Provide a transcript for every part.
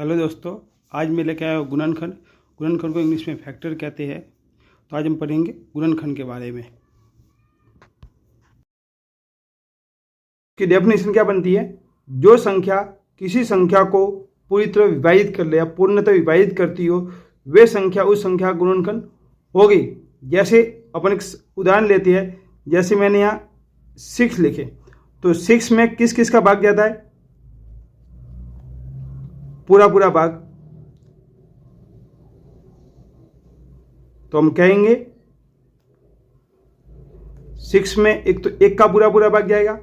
Hello दोस्तों, आज मैं लेके आया हूँ गुणनखंड। गुणनखंड को इंग्लिश में फैक्टर कहते हैं। तो आज हम पढ़ेंगे गुणनखंड के बारे में। की डेफिनेशन क्या बनती है? जो संख्या किसी संख्या को पूरी तरह विभाजित कर ले या पूर्णतः विभाजित करती हो, वे संख्या उस संख्या गुणनखंड होगी। जैसे अपन एक उदाहरण लेते हैं, जैसे मैंने यहाँ 6 लिखे, तो 6 में किस किस का भाग जाता है? पूरा पूरा भाग। तो हम कहेंगे 6 में एक तो 1 का पूरा पूरा भाग जाएगा,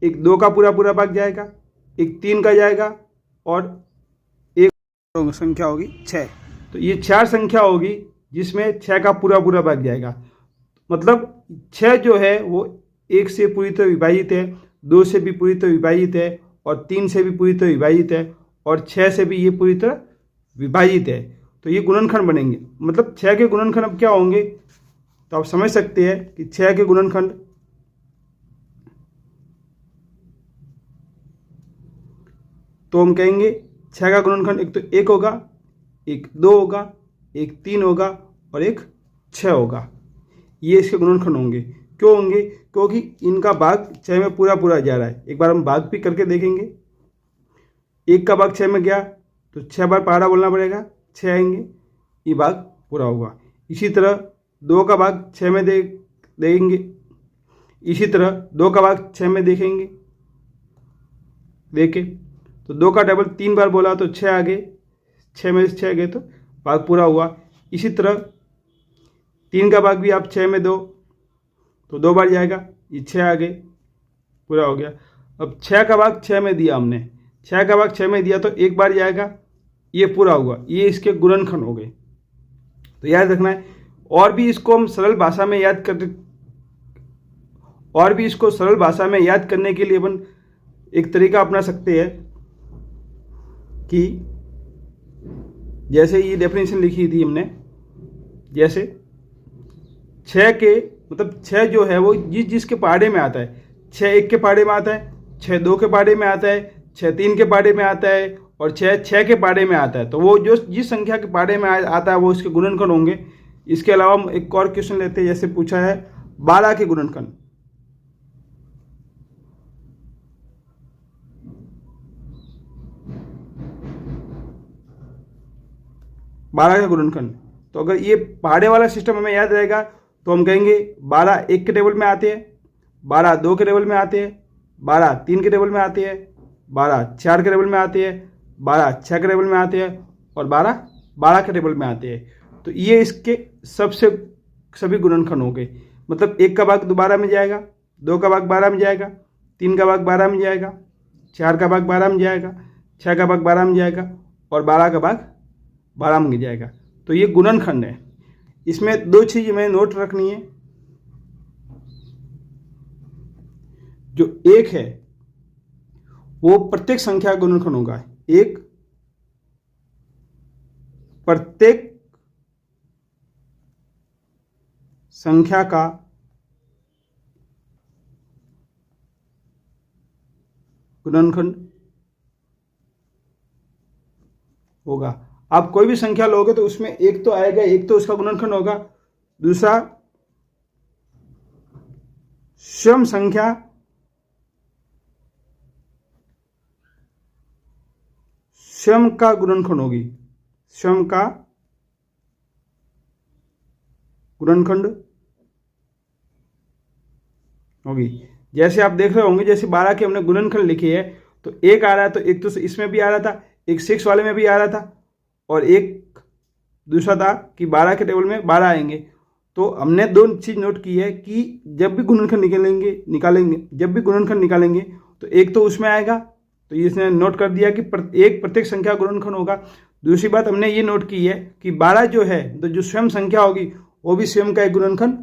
एक 2 का पूरा पूरा भाग जाएगा, एक 3 का जाएगा और एक संख्या होगी 6। तो ये 4 संख्या होगी जिसमें 6 का पूरा पूरा भाग जाएगा। मतलब 6 जो है वो 1 से पूरी तरह विभाजित है, 2 से भी पूरी तरह विभाजित है और 3 से भी पूरी तरह विभाजित है और 6 से भी ये पूरी तरह विभाजित है। तो ये गुणनखंड बनेंगे। मतलब 6 के गुणनखंड अब क्या होंगे? तो आप समझ सकते हैं कि 6 के गुणनखंड तो हम कहेंगे 6 का गुणनखंड एक तो 1 होगा, एक 2 होगा, एक 3 होगा और एक 6 होगा। ये इसके गुणनखंड होंगे। क्यों होंगे? क्योंकि इनका भाग 6 में पूरा पूरा जा रहा है। एक बार हम भाग भी करके देखेंगे। 1 का भाग 6 में गया तो 6 बार पहाड़ा बोलना पड़ेगा, 6 आएंगे, ये भाग पूरा होगा। इसी तरह 2 का भाग 6 में देखेंगे, इसी तरह 2 का भाग 6 में देखेंगे, देखे तो 2 का डबल 3 बार बोला तो 6 आ गए, 6 में से 6 गए तो भाग पूरा हुआ। इसी तरह 3 का भाग भी आप 6 में दो तो 2 बार जाएगा, ये 6 आ गए, पूरा हो गया। अब 6 का भाग 6 में दिया हमने, 6 का भाग 6 में दिया तो 1 बार जाएगा, ये पूरा हुआ। ये इसके गुणनखंड हो गए। तो याद रखना है। और भी इसको हम सरल भाषा में याद करने के लिए अपन एक तरीका अपना सकते हैं कि जैसे ये डेफिनेशन लिखी थी हमने, जैसे 6 के मतलब 6 जो है वो जिसके पहाड़े में आता है, 6 1 के पहाड़े में आता है, 6 2 के पहाड़े में आता है, 6 3 के पहाड़े में आता है और 6 6 के पहाड़े में आता है। तो वो जो जिस संख्या के पहाड़े में आता है वो इसके गुणनखंड होंगे। इसके अलावा हम एक और क्वेश्चन लेते हैं, जैसे पूछा है 12 के गुणनखंड। 12 का गुणनखंड। तो अगर ये पहाड़े वाला सिस्टम हमें याद रहेगा तो हम कहेंगे 12 1 के टेबल में आते हैं, 12 2 के टेबल में आते हैं, 12 3 के टेबल में आते हैं, 12 4 के टेबल में आते हैं, 12 6 के टेबल में आते हैं और 12 12 के टेबल में आते हैं। तो ये इसके सभी गुणनखंड हो गए। मतलब 1 का भाग 12 में जाएगा, 2 का भाग 12 में जाएगा, 3 का भाग 12 में जाएगा, 4 का भाग 12 में जाएगा, 6 का भाग 12 में जाएगा और 12 का भाग 12 में जाएगा। तो ये गुणनखंड है। इसमें 2 चीज़ हमें नोट रखनी है। जो 1 है वो प्रत्येक संख्या का गुणनखंड होगा। 1 प्रत्येक संख्या का गुणनखंड होगा। आप कोई भी संख्या लोगे तो उसमें 1 तो आएगा, 1 तो उसका गुणनखंड होगा। दूसरा स्वयं संख्या स्वयं का गुणनखंड होगी, स्वयं का गुणनखंड होगी। जैसे आप देख रहे होंगे, जैसे 12 के हमने गुणनखंड लिखे है तो 1 आ रहा है, तो एक तो इसमें भी आ रहा था, एक 6 वाले में भी आ रहा था और एक दूसरा था कि 12 के टेबल में 12 आएंगे। तो हमने 2 चीज़ नोट की है कि जब भी गुणनखंड निकालेंगे तो एक तो उसमें आएगा, तो इसने नोट कर दिया कि एक प्रत्येक संख्या गुणनखंड होगा। दूसरी बात हमने ये नोट की है कि 12 जो है तो जो स्वयं संख्या होगी वो भी स्वयं का एक गुणनखंड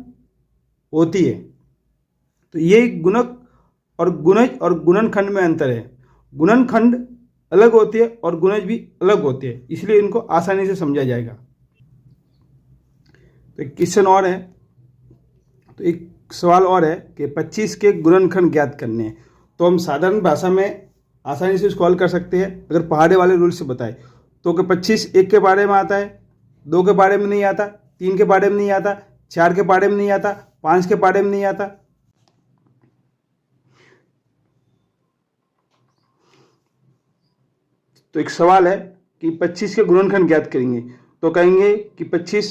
होती है। तो ये गुणक और गुणज और गुणनखंड में अंतर है। गुणनखंड अलग होती है और गुणज भी अलग होते हैं, इसलिए इनको आसानी से समझा जाएगा। तो एक क्वेश्चन और है, तो एक सवाल और है कि 25 के गुणनखंड ज्ञात करने हैं। तो हम साधारण भाषा में आसानी से इसको हल कर सकते हैं अगर पहाड़े वाले रूल से बताए तो। कि 25 1 के पहाड़े में आता है, 2 के पहाड़े में नहीं आता, 3 के पहाड़े में नहीं आता, 4 के पहाड़े में नहीं आता, 5 के पहाड़े में नहीं आता। तो एक सवाल है कि 25 के गुणनखंड ज्ञात करेंगे तो कहेंगे कि 25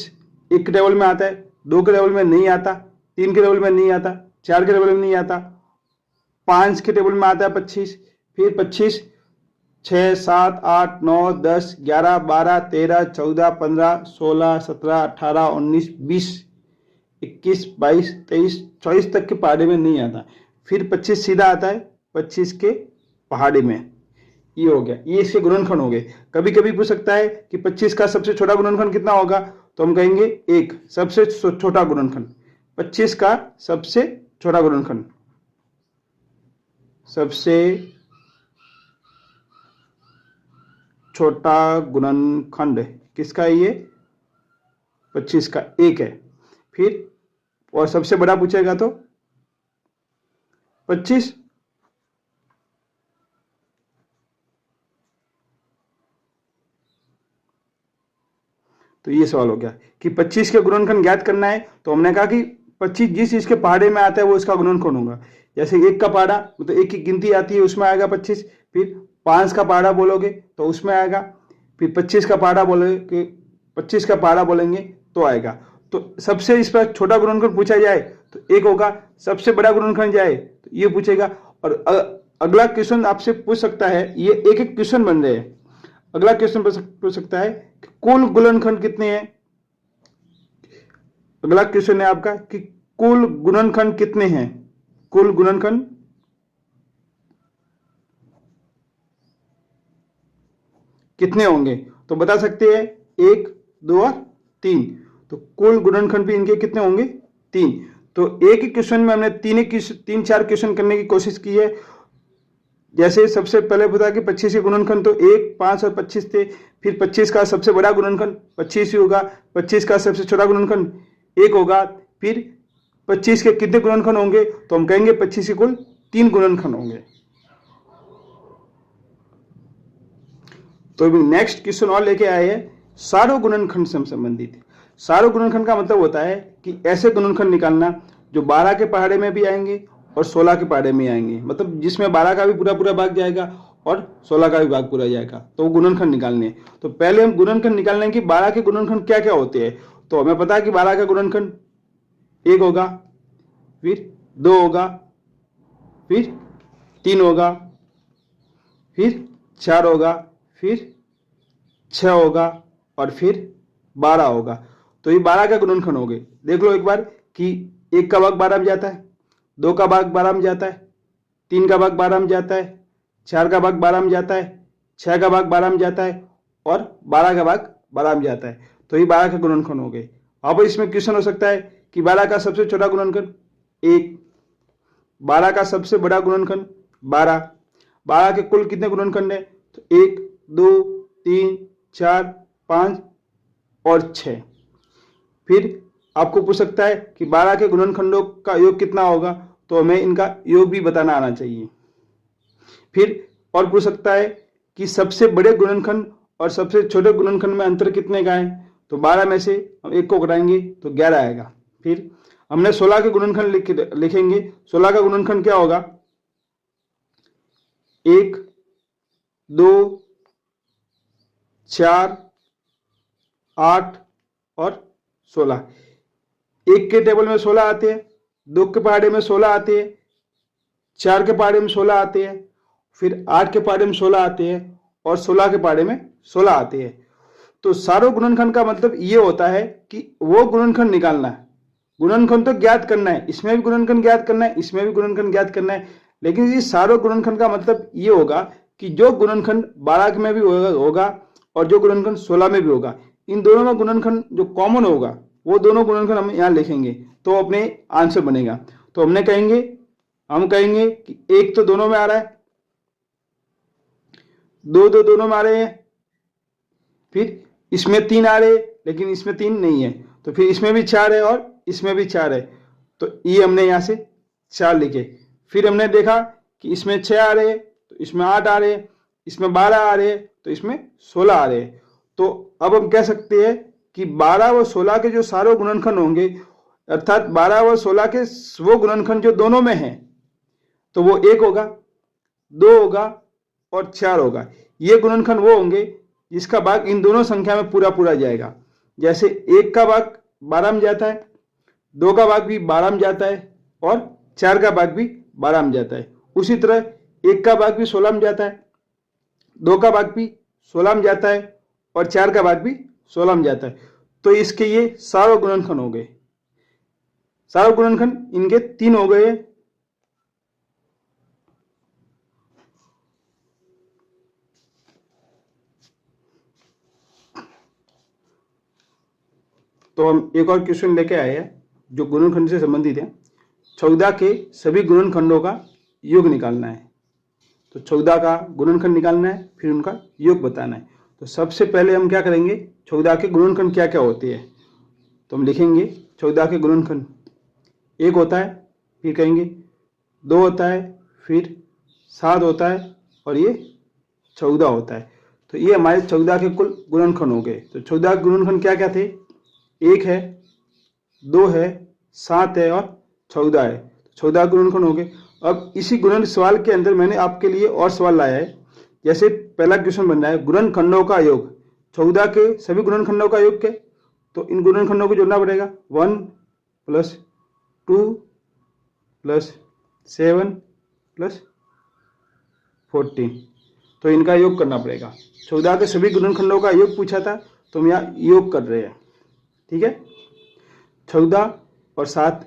1 के टेबल में आता है, 2 के टेबल में नहीं आता, 3 के टेबल में नहीं आता, 4 के टेबल में नहीं आता, 5 के टेबल में आता है 25, फिर 25 6 7 8 9 10 11 12 13 14 15 16 17 18 19 20 21 22 23 24 तक के पहाड़े में नहीं आता। फिर 25 सीधा आता है 25 के पहाड़े में। ये हो गया, ये इसके गुणनखंड हो गए। कभी कभी पूछ सकता है कि 25 का सबसे छोटा गुणनखंड कितना होगा, तो हम कहेंगे 1 सबसे छोटा गुणनखंड। 25 का सबसे छोटा गुणनखंड, सबसे छोटा गुणनखंड किसका है? ये 25 का 1 है। फिर और सबसे बड़ा पूछेगा तो 25, तो ये सवाल हो गया कि 25 के गुणनखंड ज्ञात करना है। तो हमने कहा कि 25 जिस चीज के पहाड़े में आता है वो इसका गुणनखंड होगा। जैसे 1 का पहाड़ा तो 1 की गिनती आती है उसमें आएगा 25, फिर 5 का पहाड़ा बोलोगे तो उसमें आएगा, फिर 25 का पहाड़ा बोलोगे, 25 का पहाड़ा बोलेंगे तो आएगा। तो सबसे इस पर छोटा गुणनखंड पूछा जाए तो 1 होगा, सबसे बड़ा गुणनखंड जाए तो ये पूछेगा। और अगला क्वेश्चन आपसे पूछ सकता है, ये एक एक क्वेश्चन बन रहे हैं। अगला क्वेश्चन पूछ सकता है कि कुल गुणनखंड कितने हैं। अगला क्वेश्चन है आपका कि कुल गुणनखंड कितने हैं, कुल गुणनखंड कितने होंगे। तो बता सकते हैं 1 2 और 3। तो कुल गुणनखंड भी इनके कितने होंगे? 3। तो एक ही क्वेश्चन में हमने 3-4 क्वेश्चन करने की कोशिश की है। जैसे सबसे पहले बता कि 25 के गुणनखंड तो 1 5 और 25 थे। फिर 25 का सबसे बड़ा गुणनखंड 25 ही होगा, 25 का सबसे छोटा गुणनखंड 1 होगा। फिर 25 के कितने गुणनखंड होंगे, तो हम कहेंगे 25 के कुल 3 गुणनखंड होंगे। तो नेक्स्ट क्वेश्चन और लेके आए हैं सारों गुणनखंड से संबंधित। सारों गुणनखंड का मतलब होता है कि ऐसे गुणनखंड निकालना जो 12 के पहाड़े में भी आएंगे और 16 के पहाड़े में आएंगे, मतलब जिसमें 12 का भी पूरा भाग जाएगा और 16 का भी भाग पूरा जाएगा, तो वो गुणनखंड निकालने हैं। तो पहले हम गुणनखंड निकालने हैं कि 12 के गुणनखंड क्या क्या होते हैं। तो हमें पता है कि 12 का गुणनखंड 1 होगा, फिर 2 होगा, फिर 3 होगा, फिर 4 होगा, फिर 6 होगा और फिर 12 होगा। तो ये 12 का गुणनखंड हो गए। देख लो एक बार कि 1 का भाग 12 में जाता है, 2 का भाग 12 में जाता है, 3 का भाग 12 में जाता है, 4 का भाग 12 में जाता है, 6 का भाग 12 में जाता है और 12 का भाग 12 में जाता है। तो ये 12 का गुणनखंड हो गए। अब इसमें क्वेश्चन हो सकता है कि 12 का सबसे छोटा गुणनखंड 1, 12 का सबसे बड़ा गुणनखंड 12, 12 के कुल कितने गुणनखंड है, तो 1 2 3 4 5 और 6। फिर आपको पूछ सकता है कि 12 के गुणनखंडों का योग कितना होगा, तो हमें इनका योग भी बताना आना चाहिए। फिर और पूछ सकता है कि सबसे बड़े गुणनखंड और सबसे छोटे गुणनखंड में अंतर कितने का है, तो 12 में से हम 1 को घटाएंगे तो 11 आएगा। फिर हमने 16 के गुणनखंड लिखेंगे। 16 का गुणनखंड क्या होगा, 1 2 4 8 और 16। 1 के टेबल में 16 आते हैं, 2 के पहाड़े में 16 आते हैं, 4 के पहाड़े में 16 आते हैं, फिर 8 के पहाड़े में 16 आते हैं और 16 के पहाड़े में 16 आते हैं। तो सारों गुणनखंड का मतलब ये होता है कि वो गुणनखंड निकालना है। गुणनखंड तो ज्ञात करना है, इसमें भी गुणनखंड ज्ञात करना है, इसमें भी गुणनखंड ज्ञात करना है, लेकिन ये सारों गुणनखंड का मतलब ये होगा कि जो गुणनखंड 12 में भी होगा और जो गुणनखंड 16 में भी होगा, इन दोनों में गुणनखंड जो कॉमन होगा वो दोनों गुणनखंड हम यहाँ लिखेंगे तो अपने आंसर बनेगा। तो हम कहेंगे कि 1 तो दोनों में आ रहा है, 2 दोनों में आ रहे हैं, फिर इसमें 3 आ रहे हैं लेकिन इसमें 3 नहीं है, तो फिर इसमें भी 4 है और इसमें भी 4 है, तो ये हमने यहाँ से 4 लिखे। फिर हमने देखा कि इसमें 6 आ रहे हैं तो इसमें 8 आ रहे हैं, इसमें 12 आ रहे हैं, तो इसमें 16 आ रहे हैं। तो अब हम कह सकते हैं कि 12 व 16 के जो सारे गुणनखंड होंगे, अर्थात 12 व 16 के वो गुणनखंड जो दोनों में हैं, तो वो 1 होगा, 2 होगा और 4 होगा। ये गुणनखंड वो होंगे जिसका भाग इन दोनों संख्या में पूरा पूरा जाएगा। जैसे 1 का भाग 12 में जाता है, 2 का भाग भी 12 में जाता है और 4 का भाग भी 12 में जाता है। उसी तरह 1 का भाग भी 16 में जाता है, 2 का भाग भी 16 में जाता है और 4 का भाग भी 16 में जाता है। तो इसके ये सारे गुणनखंड हो गए, सारे गुणनखंड इनके 3 हो गए। तो हम एक और क्वेश्चन लेके आए हैं जो गुणनखंड से संबंधित है। 14 के सभी गुणनखंडों का योग निकालना है। तो 14 का गुणनखंड निकालना है, फिर उनका योग बताना है। तो सबसे पहले हम क्या करेंगे, 14 के गुणनखंड क्या क्या होते हैं। तो हम लिखेंगे 14 के गुणनखंड 1 होता है, फिर कहेंगे 2 होता है, फिर 7 होता है और ये 14 होता है। तो ये हमारे 14 के कुल गुणनखंड हो गए। तो 14 के गुणनखंड क्या क्या थे, 1 है, 2 है, 7 है और 14 है। 14 गुणनखंड हो गए। अब इसी गुणन सवाल के अंदर मैंने आपके लिए और सवाल लाया है। जैसे पहला क्वेश्चन बन रहा है गुणनखंडों का योग, 14 के सभी गुणनखंडों का योग क्या, तो इन गुणनखंडों को जोड़ना पड़ेगा। 1 + 2 + 7 + 14, तो इनका योग करना पड़ेगा। 14 के सभी गुणनखंडों का योग पूछा था, तो हम यहाँ योग कर रहे हैं। ठीक है, 14 और 7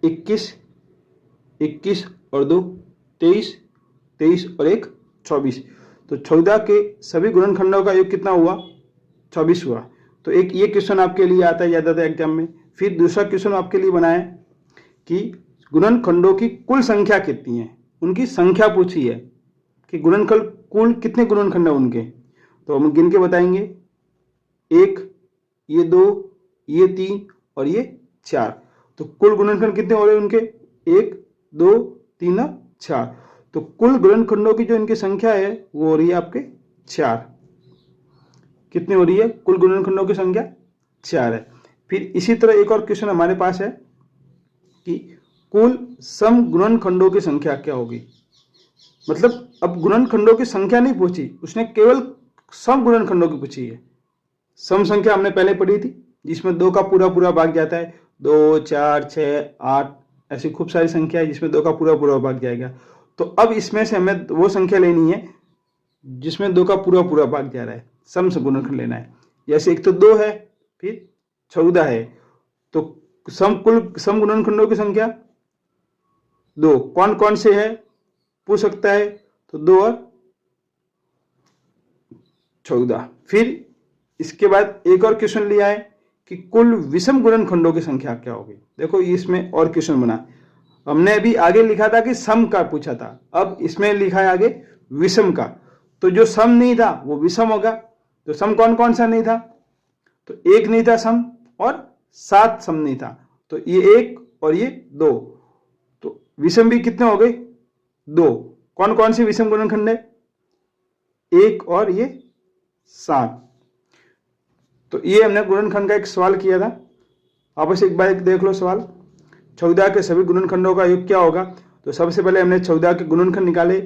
21, 21 और 2 23, 23 और 1 24। तो 14 के सभी गुणनखंडों का योग कितना हुआ, 24 हुआ। तो एक ये क्वेश्चन आपके लिए आता है ज़्यादातर एग्जाम में। फिर दूसरा क्वेश्चन आपके लिए बनाए कि गुणनखंडों की कुल संख्या कितनी है, उनकी संख्या पूछी है कि गुणनखंड कुल कितने गुणनखंड है उनके। तो हम गिन के बताएंगे, 1, ये 2, ये 3 और ये 4। तो कुल गुणनखंड कितने हो रहे हैं उनके, 1, 2, 3 और 4। तो कुल गुणनखंडों की जो इनकी संख्या है वो हो रही है आपके 4। कितनी हो रही है, कुल गुणनखंडों की संख्या 4 है। फिर इसी तरह एक और क्वेश्चन हमारे पास है कि कुल सम गुणनखंडों की संख्या क्या होगी। मतलब अब गुणनखंडों की संख्या नहीं पूछी, उसने केवल सम गुणनखंडों की पूछी है। सम संख्या हमने पहले पढ़ी थी जिसमें 2 का पूरा पूरा भाग जाता है, 2, 4, 6, 8, ऐसी खूब सारी संख्या है जिसमें 2 का पूरा पूरा भाग जाएगा। तो अब इसमें से हमें वो संख्या लेनी है जिसमें 2 का पूरा पूरा भाग जा रहा है, सम से गुणनखंड लेना है। जैसे एक तो 2 है, फिर 14 है, तो कुल सम गुणनखंडों की संख्या 2 कौन कौन से है पूछ सकता है, तो 2 और 14। फिर इसके बाद एक और क्वेश्चन लिया है कि कुल विषम गुणनखंडों की संख्या क्या होगी। देखो इसमें और क्वेश्चन बना, हमने अभी आगे लिखा था कि सम का पूछा था, अब इसमें लिखा है आगे विषम का। तो जो सम नहीं था वो विषम होगा। तो सम कौन कौन सा नहीं था, तो 1 नहीं था सम और 7 सम नहीं था, तो ये 1 और ये 2। तो विषम भी कितने हो गए, 2। कौन कौन सी विषम गुणनखंड है, 1 और ये 7। तो ये हमने गुणनखंड का एक सवाल किया था, आपस एक बार देख लो सवाल। 14 के सभी गुणनखंडों का योग क्या होगा। तो सबसे पहले हमने 14 के गुणनखंड निकाले,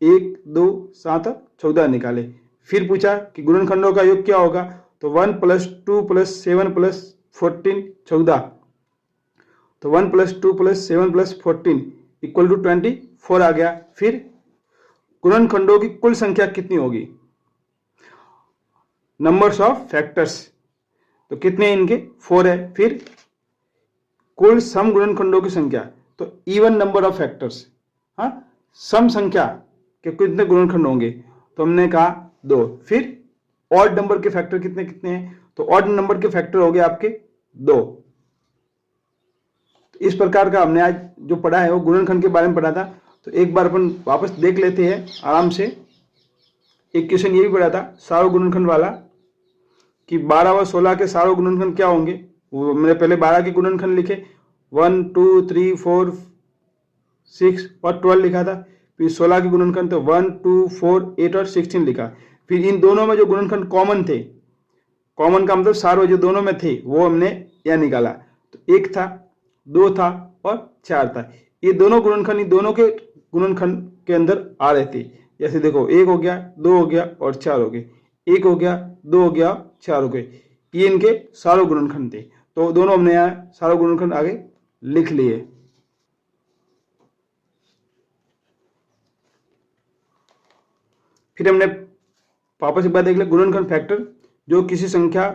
1, 2, 7 और 14 निकाले। फिर पूछा कि गुणनखंडों का योग क्या होगा, तो 1 + 2 + 7 + 14 14। तो 1 + 2 + 7 + 14 = 24 आ गया। फिर गुणनखंडों की कुल संख्या कितनी होगी, नंबर्स ऑफ फैक्टर्स, तो कितने इनके 4 है। फिर कुल सम गुणनखंडों की संख्या, तो इवन नंबर ऑफ फैक्टर्स, हाँ सम संख्या के कितने गुणनखंड होंगे, तो हमने कहा 2। फिर ऑड नंबर के फैक्टर कितने कितने हैं, तो ऑड नंबर के फैक्टर हो गए आपके 2। तो इस प्रकार का हमने आज जो पढ़ा है वो गुणनखंड के बारे में पढ़ा था। तो एक बार अपन वापस देख लेते हैं आराम से। एक क्वेश्चन ये भी पढ़ा था सारो गुणनखंड वाला कि 12 व 16 के सारो गुणनखंड क्या होंगे। वो मैंने पहले 12 के गुणनखंड लिखे, 1, 2, 3, 4, 6 और 12 लिखा था फिर 16 के गुणनखंड तो 1, 2, 4, 8 और 16 लिखा। फिर इन दोनों में जो गुणनखंड कॉमन थे, कॉमन का मतलब सारे जो दोनों में थे वो हमने यहाँ निकाला। तो 1 था, 2 था और 4 था। ये दोनों गुणनखंड इन दोनों के गुणनखंड के अंदर आ रहे थे। जैसे देखो 1 हो गया, 2 हो गया और 4 हो गए, 1 हो गया, 2 हो गया, 4 हो गए, ये इनके सारे गुणनखंड थे। तो दोनों हमने यहाँ सारे गुणनखंड आगे लिख लिए। फिर हमने वापस एक बार देख लिया, गुणनखंड फैक्टर जो किसी संख्या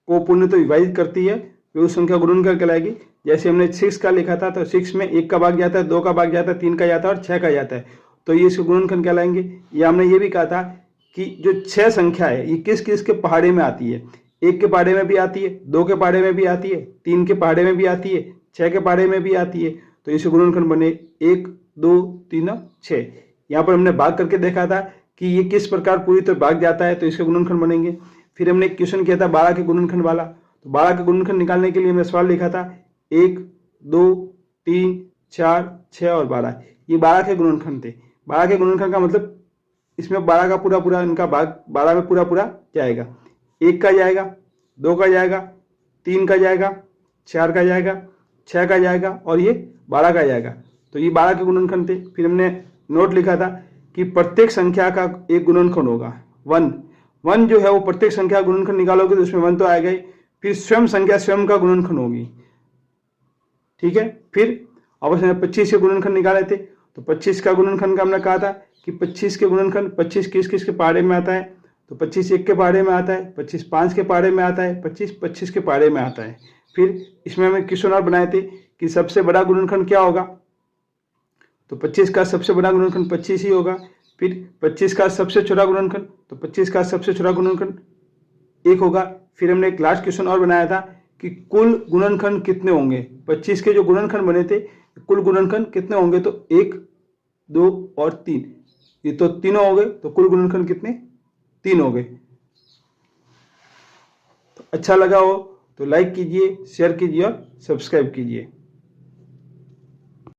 को पूर्णतः विभाजित करती है वे उस संख्या गुणनखंड कहलाएगी। जैसे हमने 6 का लिखा था, तो 6 में 1 का भाग जाता है, 2 का भाग जाता है, 3 का जाता है और 6 का जाता है, तो ये इसके गुणनखंड कहलाएंगे। या हमने ये भी कहा था कि जो 6 संख्या है ये किस किस के पहाड़े में आती है। 1 के पहाड़े में भी आती है, 2 के पहाड़े में भी आती है, 3 के पहाड़े में भी आती है, 6 के पहाड़े में भी आती है। तो इसके गुणनखंड बने 1, 2, 3 और 6। यहाँ पर हमने भाग करके देखा था कि ये किस प्रकार पूरी तरह भाग जाता है, तो इसके गुणनखंड बनेंगे। फिर हमने क्वेश्चन किया था 12 के गुणनखंड वाला, तो 12 के गुणनखंड निकालने के लिए हमने सवाल लिखा था 1, 2, 3, 4, 6 और 12, ये 12 के गुणनखंड थे। 12 के गुणनखंड का मतलब इसमें 12 का पूरा पूरा इनका भाग 12 में पूरा पूरा जाएगा। 1 का जाएगा, 2 का जाएगा, 3 का जाएगा, 4 का जाएगा, 6 का जाएगा और ये 12 का जाएगा। तो ये 12 के गुणनखंड थे। फिर हमने नोट लिखा था कि प्रत्येक संख्या का एक गुणनखंड होगा 1। 1 जो है वो प्रत्येक संख्या का गुणनखंड निकालोगे तो उसमें 1 तो आएगा ही। फिर स्वयं संख्या स्वयं का गुणनखंड होगी, ठीक है। फिर आपस में 25 के गुणनखंड निकाले थे, तो 25 का गुणनखंड का हमने कहा था कि 25 के गुणनखंड 25 किस किस के पहाड़े में आता है, तो 25 1 के पहाड़े में आता है, 25 5 के पहाड़े में आता है, 25 25 के पहाड़े में आता है। फिर इसमें हमें क्वेश्चन और बनाए थे कि सबसे बड़ा गुणनखंड क्या होगा, तो 25 का सबसे बड़ा गुणनखंड 25 ही होगा। फिर 25 का सबसे छोटा गुणनखंड, तो 25 का सबसे छोटा गुणनखंड 1 होगा। फिर हमने एक लास्ट क्वेश्चन और बनाया था कि कुल गुणनखंड कितने होंगे। 25 के जो गुणनखंड बने थे कुल गुणनखंड कितने होंगे, तो 1, 2 और 3, ये तो तीनों हो गए, तो कुल गुणनखंड कितने 3 हो गए। तो अच्छा लगा हो तो लाइक कीजिए, शेयर कीजिए और सब्सक्राइब कीजिए।